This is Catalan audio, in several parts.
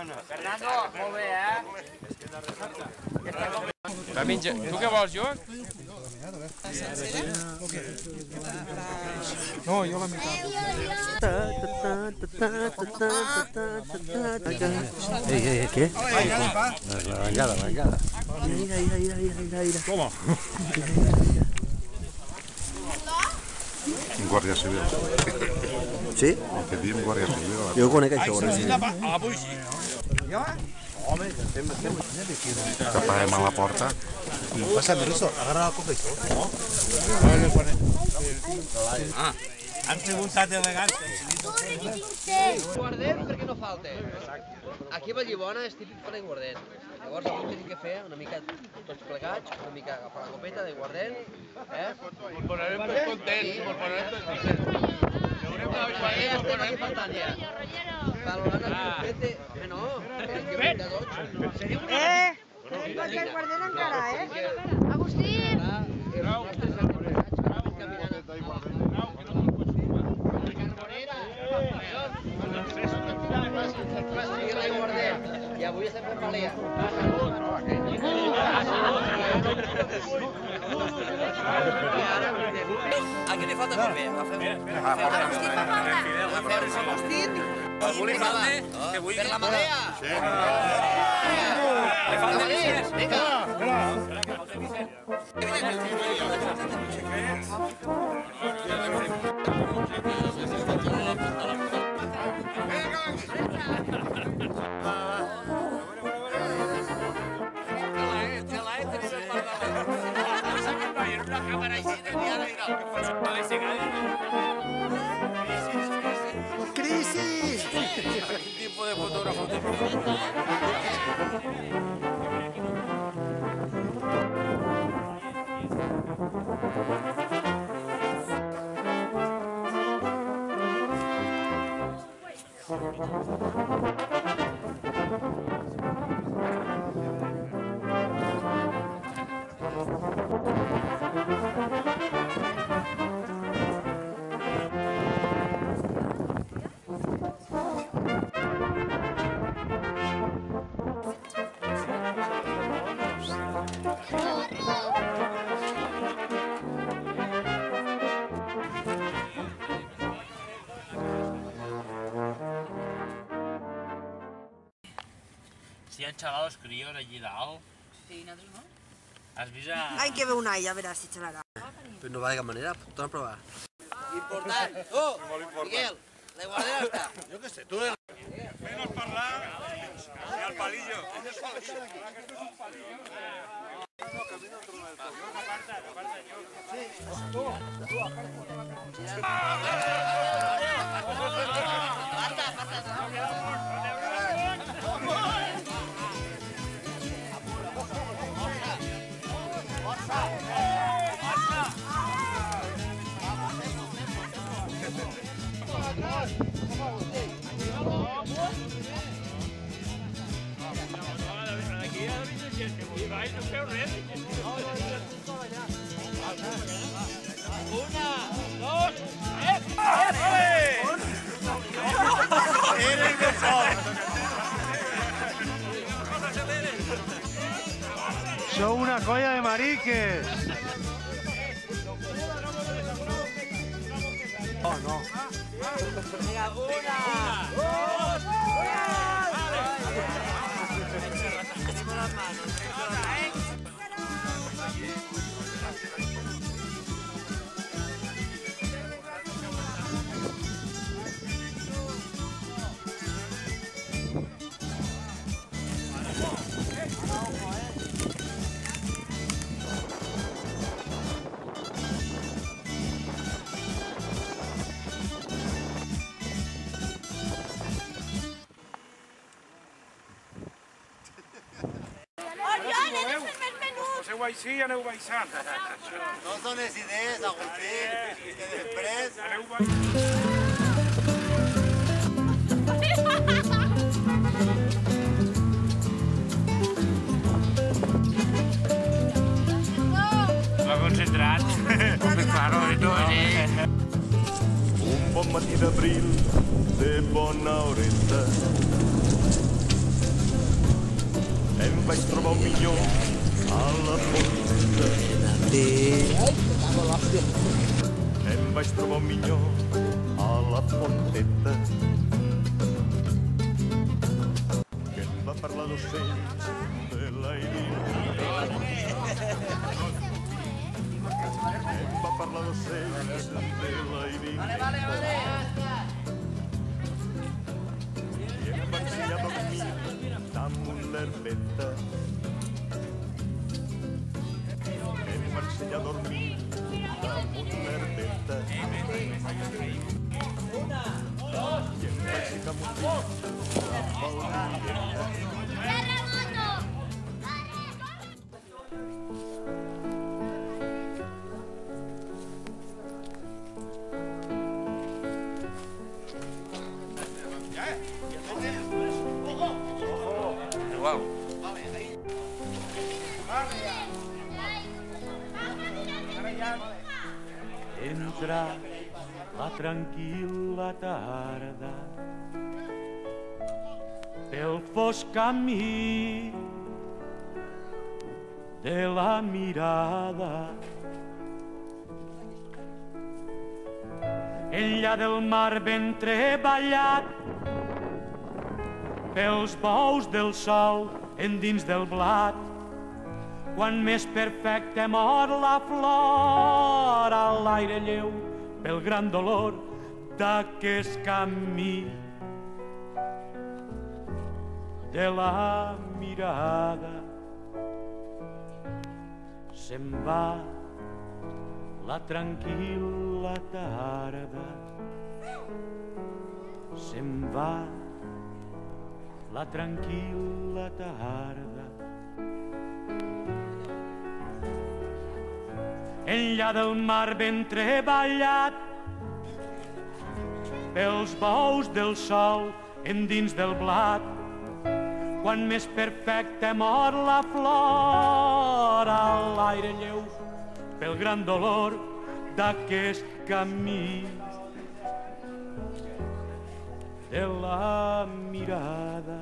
Fernando, molt bé, Tu què vols, Joan? No, jo la meitat. Què? L'arengada. Mira. Toma. Guàrdia Civil. Sí? El que diem Guàrdia Civil. Jo conec això, Guàrdia Civil. Avui sí. Tapàvem a la porta. Pásame eso, agarra la copa y todo. Han preguntat elegant. Guardem perquè no falta. Aquí a Vallibona és típic fer l'aiguardent. Llavors avui tenim que fer una mica tots plegats, una mica agafar la copeta d'aiguardent. Ens posarem tots contents, ens posarem tots contents. Ja estem aquí faltant ja. Valorant aquí el fet de... no, tenim que brindar tots. Tenim tots l'aiguardent encara, Agustí! Els nostres antepasats que van caminant a i avui estem fent balea. Aquí li falta per bé. Agustí, per la marea. Li falta Vicent. Vinga. ¡Crisis! Quin tipus de fotògrafo té? Si hi ha xalados críos allí dalt. Sí, nosaltres no. Has vist a... Hay que ver una y ya verás si chalará. Pues no va de cap manera, torna a provar. Important. Miguel, l'aiguardent està. Jo què sé, tu... Menos parlar i al palillo. Son una colla de mariques. Oh, no. Vinga, una, dos, echemos las manos. Poseu així i aneu baixant. No dones idees, Agustí, que després... Aneu baixant. Va concentrat. Claro, de tot, Un bon matí d'abril de bona horeta vaig trobar un minyó a la porteta. Em vaig trobar un minyó a la porteta que em va parlar d'ocells de l'aire. Em va parlar d'ocells de l'aire. I em va ensenyar a dormir damunt l'herbeta. Em va ensenyar a dormir damunt l'herbeta. I em va aixecar amb un dit amb el dieta. Igual. Entra la tranquil·la tarda pel fosc camí de la mirada. Enllà del mar ben treballat pels bous del sol endins del blat, quan més perfecte mor la flor a l'aire lleu pel gran dolor d'aquest camí de la mirada. Se'n va la tranquil·la tarda, se'n va la tranquil·la tarda. Enllà del mar ben treballat pels bous del sol endins del blat, quan més perfecte mor la flor a l'aire lleu pel gran dolor d'aquest camí de la mirada.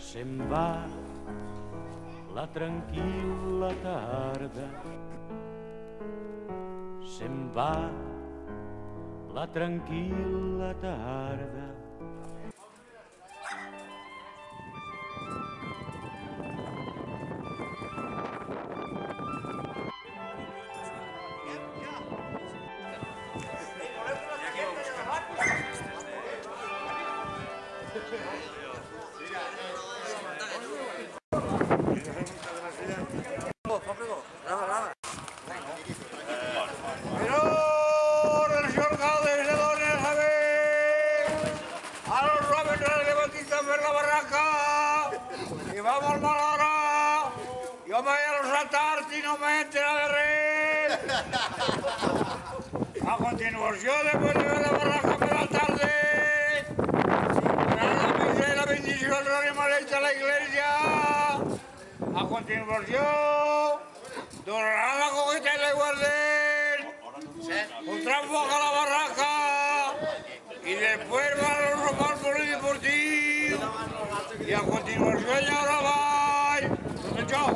Se'n va la tranquil·la tarda, se'n va la tranquil·la tarda. Jo me vaig a los tard i no me entera de res. A continuació, después de ver la barraca per la tarde, dará la misa y la bendición al Rey Marecha a la iglesia. A continuació, donará la cogita y la guarden, un trampo a la barraca y después van a los romans polideportivos. Y a continuació ya ahora va. Chao.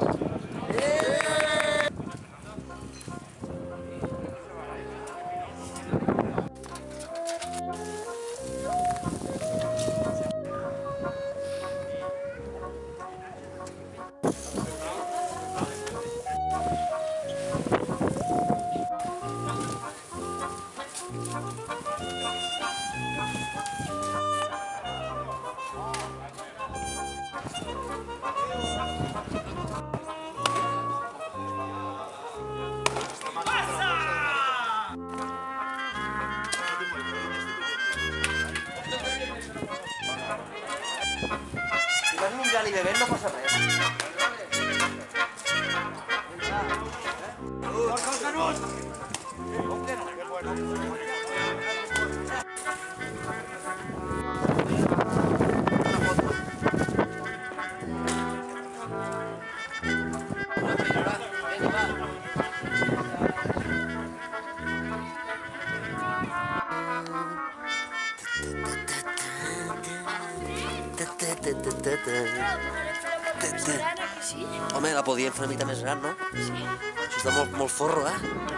Si vas menjant i bevent no passa res. ¡Porca el Canut! Ta ta Home, la podíem fer una mica més gran, no? Sí. Això està molt forro, eh?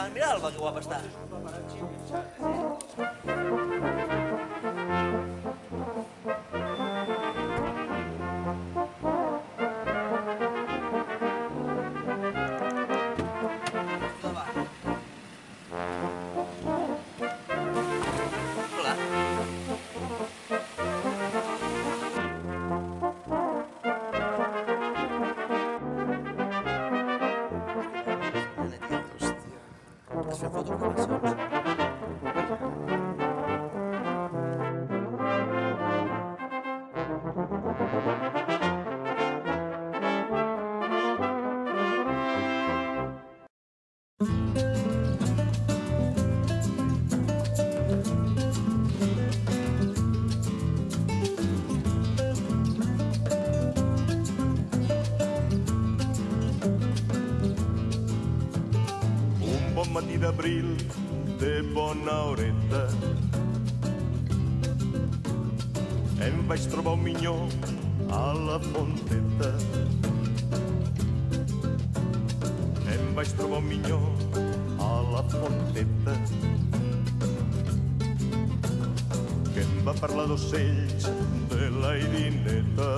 Alba, mira Alba, que guapa està. Fem fotografacions. Matí d'abril de bona horeta em vaig trobar un minyó a la fonteta. Em vaig trobar un minyó a la fonteta que em va parlar d'ocells de la irineta.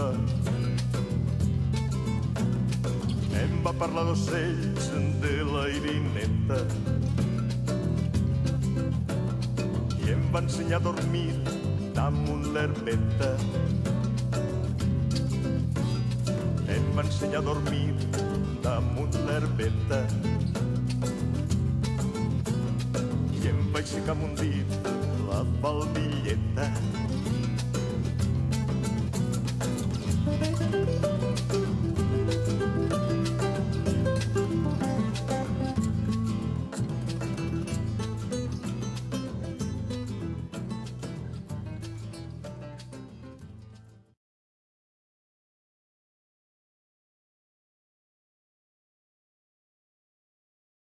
Em va parlar d'ocells de la irineta i em va ensenyar a dormir damunt l'herbeta. Em va ensenyar a dormir damunt l'herbeta i em va aixecar amb un dit la faldilleta.